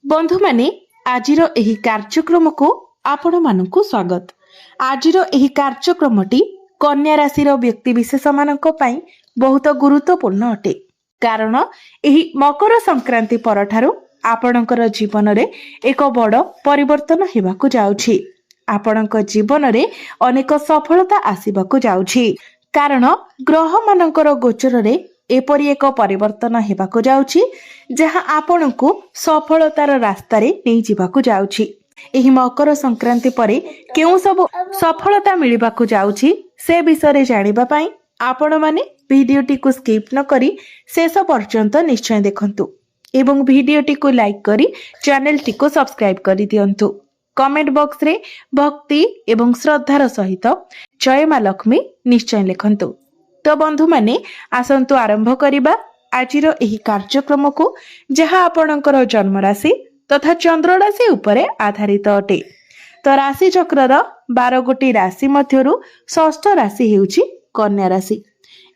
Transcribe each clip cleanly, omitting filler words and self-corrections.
बंधु माने आजिर एही कार्यक्रम को आपण मानकु स्वागत। आजिर एही कार्यक्रमटी कन्या राशि व्यक्ति विशेष मानक पई बहुत गुरुत्वपूर्ण अटे, कारण एही मकर संक्रांति परठारु आपणकर जीवन रे एक बड़ परिवर्तन हेबाकु जाउछि। आपणक जीवन रे अनेक सफलता आसीबाकु जाउछि, कारण ग्रह मानकर गोचर रे एपरि एक परिवर्तन हेबाकु जाउछि जहाँ आपणकु सफलतार रास्तारे नहीं जिबाकु जाउछि। एही मकर संक्रांति परे केउ सब सफलता मिलिबाकु जाउछि से विषय जानिबा पई आपण माने भिडियोटी को स्किप न करी शेष पर्यंत निश्चय देखंतु एवं भिडियोटी को लाइक करी चैनल टी को सब्सक्राइब करी दियंतु। कमेंट बॉक्स रे भक्ति एवं श्रद्धार सहित जय मां लक्ष्मी निश्चय लिखंतु। तो बंधु माने आसंतु आरंभ करिबा आजिर एही कार्यक्रम को, जहाँ आपणकर जन्म राशि तथा चंद्र राशि उपरे आधारित अटे। तो राशि चक्रर 12 गोटी राशि मध्यरु षष्ठ राशि हेउछि कन्या राशि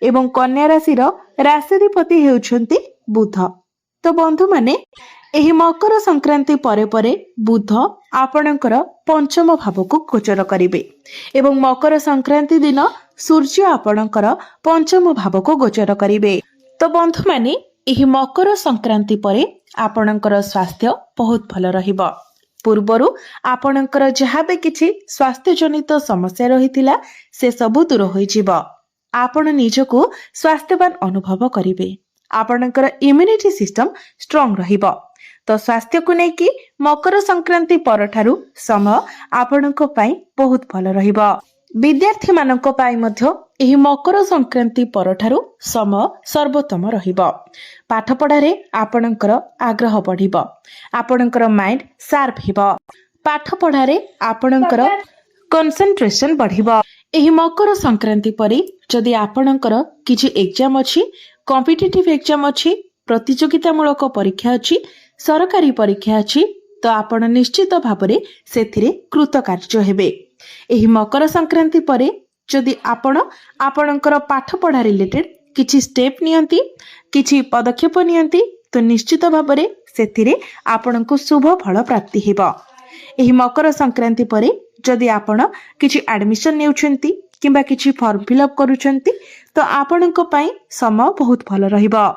एवं कन्या राशि राशिधिपति हेउछन्ति बुध। तो बंधु माने एही मकर संक्रांति परे परे बुध आपणकर पंचम भाव को गोचर करिवे एवं मकर संक्रांति दिन सूर्य आपणकर पंचम भाव को गोचर करिवे। तो बंधु माने एही मकर संक्रांति परे आपणकर स्वास्थ्य बहुत भल रहिबो। पूर्वरु आपणकर जहाँ भी किछि स्वास्थ्य जनित समस्या रहितिला से सब दूर होई जिवो। आपण निजको स्वास्थ्यवान अनुभव करिवे। आपणकर इम्यूनिटी सिस्टम स्ट्रांग रहिबो। तो स्वास्थ्य को नेकी मकर संक्रांति परठारु समय आपणको पई बहुत भल रहिबो। विद्यार्थी मानक पई मध्य एही मकर संक्रांति परठारु समय सर्वोत्तम रहिबो। पाठ पढ़ारे आपणकर आग्रह बढ़िबो। आपणकर माइंड शार्प हेबो। पाठ पढ़ारे आपणकर कंसंट्रेशन बढ़िबो। एही मकर संक्रांति परे जदि आपणकर किछि एग्जाम अछि, कॉम्पिटिटिव एग्जाम अछि, प्रतियोगितामूलक परीक्षा अछि, सरकारी परीक्षा अछि, तो आपण निश्चित भाबरे सेथिरे कृतकार्य हेबे। एही मकर संक्रांति परे जदि आपण आपणकर पाठ पढ़ा रिलेटेड किछि स्टेप नियंती, किछि पदक्षेप नियंती, तो निश्चित भाबरे सेथिरे आपणको शुभ फल प्राप्ति हेबो। एही मकर संक्रांति परे जदि आपण किछि एडमिशन नेउछंती किंबा किछि फॉर्म फिलअप करूछंती, तो आपणको पई समय बहुत भल रहिबो।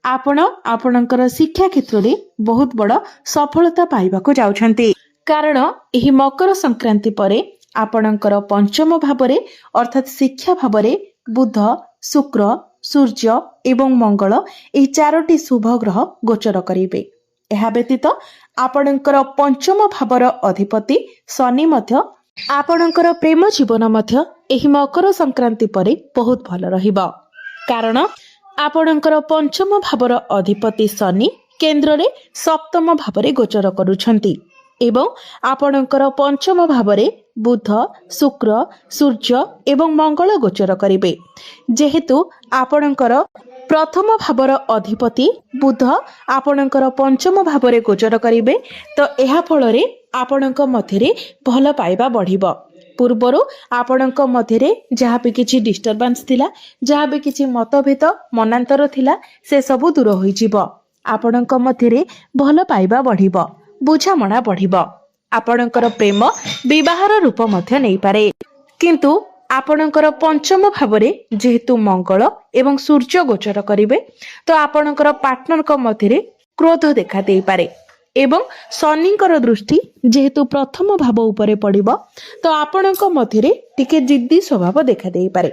आपण आपणकर शिक्षा क्षेत्र रे बहुत बड़ सफलता पाइबाको जाउछंती, कारण एही मकर संक्रांति परे आपणकर पंचम भावरे अर्थात शिक्षा भावरे बुध, शुक्र, सूर्य एवं मंगल एही चारोटी शुभ ग्रह गोचर करिवे। एहा व्यतीत आपणकर पंचम भावर अधिपति शनि मध्य आपणकर प्रेम जीवन मध्य एही मकर संक्रांति परे बहुत भल रहिबो, कारण आपणकर पंचम भावर अधिपति शनि केंद्र रे सप्तम भावरे गोचर करूछंती एवं आपणकर पंचम भावरे बुध, शुक्र, सूर्य एवं मंगल गोचर करिवे। जेहेतु आपणकर प्रथम भावर अधिपति बुध आपणकर पंचम भावरे गोचर करिवे, तो एहा फଳରେ आपणक मध्यरे भल पाइबा बढ़िबो। पूर्वरु आपणक मध्यरे जहाँ भी किछि डिस्टर्बेंस थिला, जहाँ भी किछि मतभेद मनांतर थिला, से सब दूर होई जिवो। आपणक मध्यरे भल पाइबा बढ़िबो, बुझामणा बढ़िबो। आपणकर प्रेम विवाहर रूप मध्य नै पारे, किंतु आपणकर पंचम भावरे जेहेतु मंगल एवं सूर्य गोचर करिवे, तो आपणकर पार्टनरक मध्यरे क्रोध देखा देई पारे एवं शनिकर दृष्टि जेहेतु प्रथम भाव उपरे पड़िबो, तो आपणक मध्यरे टिके जिद्दी स्वभाव देखा देई पारे।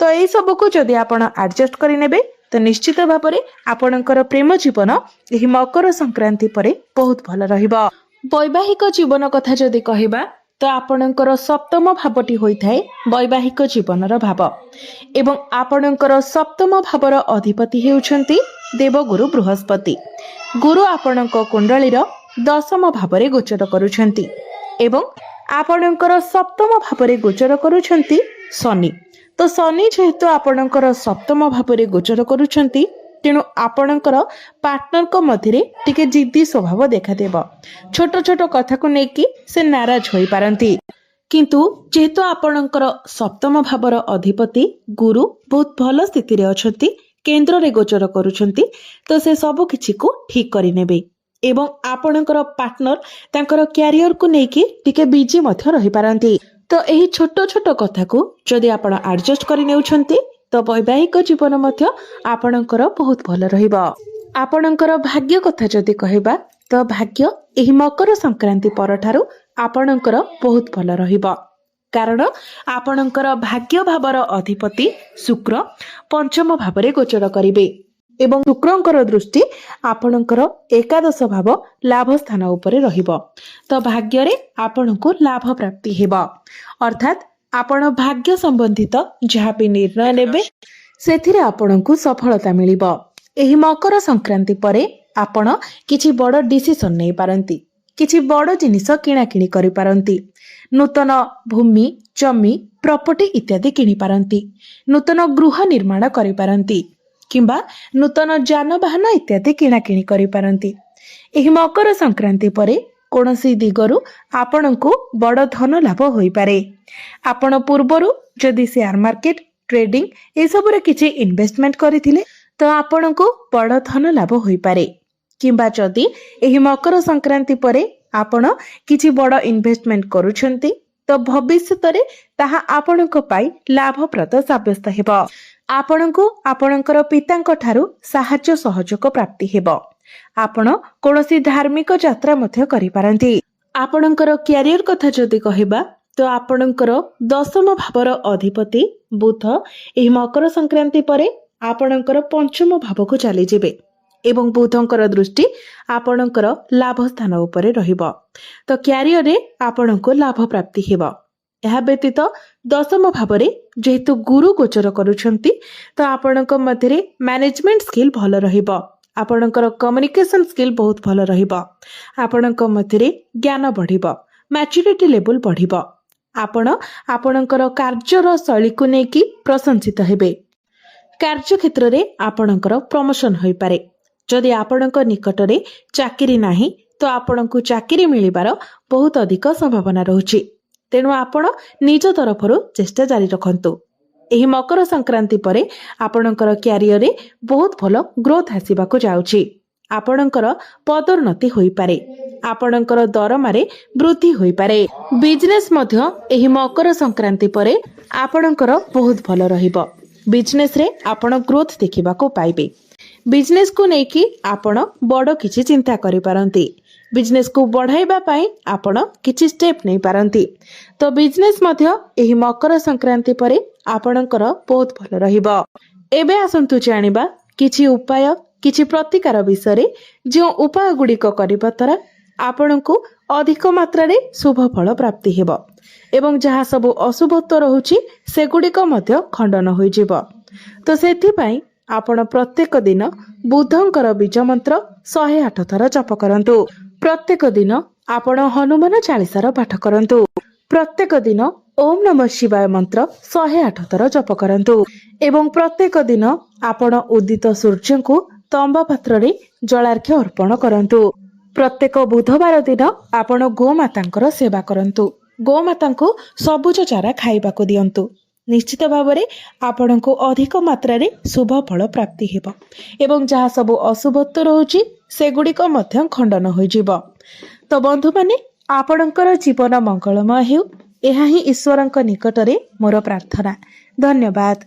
तो एई सब को जदि आपण एडजस्ट करि नेबे, तो निश्चित भावरे आपणकर प्रेम जीवन एही मकर संक्रांति परे बहुत भल रहिबो। वैवाहिक जीवन कथा जदि कहिबा, तो आपणकर सप्तम भावटी होइथाय वैवाहिक जीवनर भाव एवं आपणकर सप्तम भावर अधिपति हेउछंती देवगुरु बृहस्पति। गुरु आपणक कुंडलीर दशम भावरे गोचर करूछंती एवं आपणकर सप्तम भावरे गोचर करूछंती शनि। तो शनि जेहेतु आपणकर सप्तम भावरे गोचर करूछंती, तेणु आपणकर पार्टनर को मध्यरे टिके जिद्दी स्वभाव देखा देबो। छोट छोट कथा को नेकी से नाराज होई पारंती, किंतु जेहेतु आपणकर सप्तम भावर अधिपति गुरु बहुत भल स्थिति रे अछंती, केंद्र रे गोचर करूछंती, तो से सब किछि को ठीक करि नेबे एवं आपणकर पार्टनर तांकर कैरियर को लेकिन टिके बिजी मध्य रही पारंती। तो यही छोट छोट कथा को जदि आपण एडजस्ट करि नेउछंती तो वैवाहिक जीवन मध्य आपणकर बहुत भल रहिबो। आपणकर भाग्य कथा जदि कहबा तो भाग्य एही मकर संक्रांति परठारु आपणकर बहुत भल रहिबो, कारण आपणकर भाग्य भावर अधिपति शुक्र पंचम भावरे गोचर करिवे एवं शुक्रंकर दृष्टि आपणकर एकादश भाव लाभ स्थान उपरे रहिबो। तो भाग्य रे आपणको लाभ प्राप्ति हेबो, अर्थात आपण भाग्य संबंधित जहाँ भी निर्णय नेबे सेथिरे आपणको सफलता मिलिबो। एही मकर संक्रांति परे आपण किछि बड़ डिसिजन नै पारंती, किछि बड़ जिनिस किणा किणी करि पारंती, नूतन भूमि जमी प्रॉपर्टी इत्यादि किणी पारंती, नूतन गृह निर्माण करि पारंती किंबा नूतन जानवाहन इत्यादि किणा किणी करि पारंती। एही मकर संक्रांति परे कोनोसी दिगरु आपणको बड़ धन लाभ होई पारे। आपण पूर्वरु जदि शेयर मार्केट ट्रेडिंग ए सबरे किछि इन्वेस्टमेंट करिथिले तो आपणको बड़ धन लाभ होई पारे, किंबा जदि एही मकर संक्रांति परे आपण किछि बड़ इन्वेस्टमेंट करूछंती तो भविष्य रे ताहा आपणको पाई लाभप्रद साब्यस्त हेबो। आपणको आपणकर पितांक ठारू साहाय्य सहयोग प्राप्ति हेबो। आपण कोनोसी धार्मिक यात्रा मध्य करि पारंती। आपणकर कैरियर कथा जदि कहबा तो आपणकर दशम भावर अधिपति बुध एही मकर संक्रांति परे आपणकर पंचम भाव को चली जिवे एवं बुधंकर दृष्टि आपणकर लाभ स्थान उपरे रहिबो। तो कैरियर रे आपणको लाभ प्राप्ति हेबो। यह व्यतीत दशम भावरे जेहेतु गुरु गोचर करूछंती तो आपणक मध्यरे मैनेजमेंट स्किल भल रहिबो, आपणकर कम्युनिकेशन स्किल बहुत भल रहिबो, आपणक मध्यरे ज्ञान बढ़िबो, मैच्योरिटी लेवल बढ़िबो, आपण आपणकर कार्यर शैली को नेकी प्रशंसित हेबे। कार्य क्षेत्र रे आपणकर प्रमोशन होई पारे। जदि आपणक निकटरे चाकरी नाही तो आपणको चाकरी मिलिबार बहुत अधिक संभावना रहुछि, तेणु आपण निज तरफरु चेष्टा जारी रखंतु। एही मकर संक्रांति परे आपणकर कैरियर रे बहुत भलो ग्रोथ आसीबाको जाउछि। आपणकर पदोन्नति होई पारे, आपणकर दरमारे वृद्धि होई पारे। बिजनेस मध्य एही मकर संक्रांति परे आपणकर बहुत भलो रहिबो। बिजनेस रे आपण ग्रोथ देखिबाको पाइबे। बिजनेस को नेकी आपण बड़ किछि चिंता करि पारंती। बिजनेस को बढ़ाइबा पाई आपण किछि स्टेप नै पारंती। तो बिजनेस मध्य एही मकर संक्रांति परे आपणकर बहुत भल रहिबो। एबे आसंतु जानिबा किछि उपाय किछि प्रतिकार विषय जो उपाय गुड़िक करबा द्वारा आपणको अधिक मात्रा रे शुभ फल प्राप्ति हेबो एवं जहाँ सब अशुभत्व रहुछि सेगुड़िक मध्य खंडन होई जिवो। तो सेथि पई आपण प्रत्येक दिन बुधंकर बीज मंत्र 108 थर जप करंतु। प्रत्येक दिन आपण हनुमान चालीसार पाठ करंतु। प्रत्येक दिन ओम नमः शिवाय मंत्र 108 थर जप करंतु एवं प्रत्येक दिन आपण उदित सूर्य को तंबा पात्र रे जलार्घ्य अर्पण करंतु। प्रत्येक बुधवार दिन आपण गोमातांकर सेवा करंतु। गोमातांको सबुज चारा खाइबाको दियंतु। निश्चित भावरे आपणको अधिक मात्रा रे शुभ फल प्राप्ति हेबो एवं जहाँ सब अशुभत्व रहुछि सेगुड़िक मध्य खंडन होई जिवो। तो बंधु माने आपणकर जीवन मंगलमय हेउ, एहा ही ईश्वरंक निकटरे मोर प्रार्थना। धन्यवाद।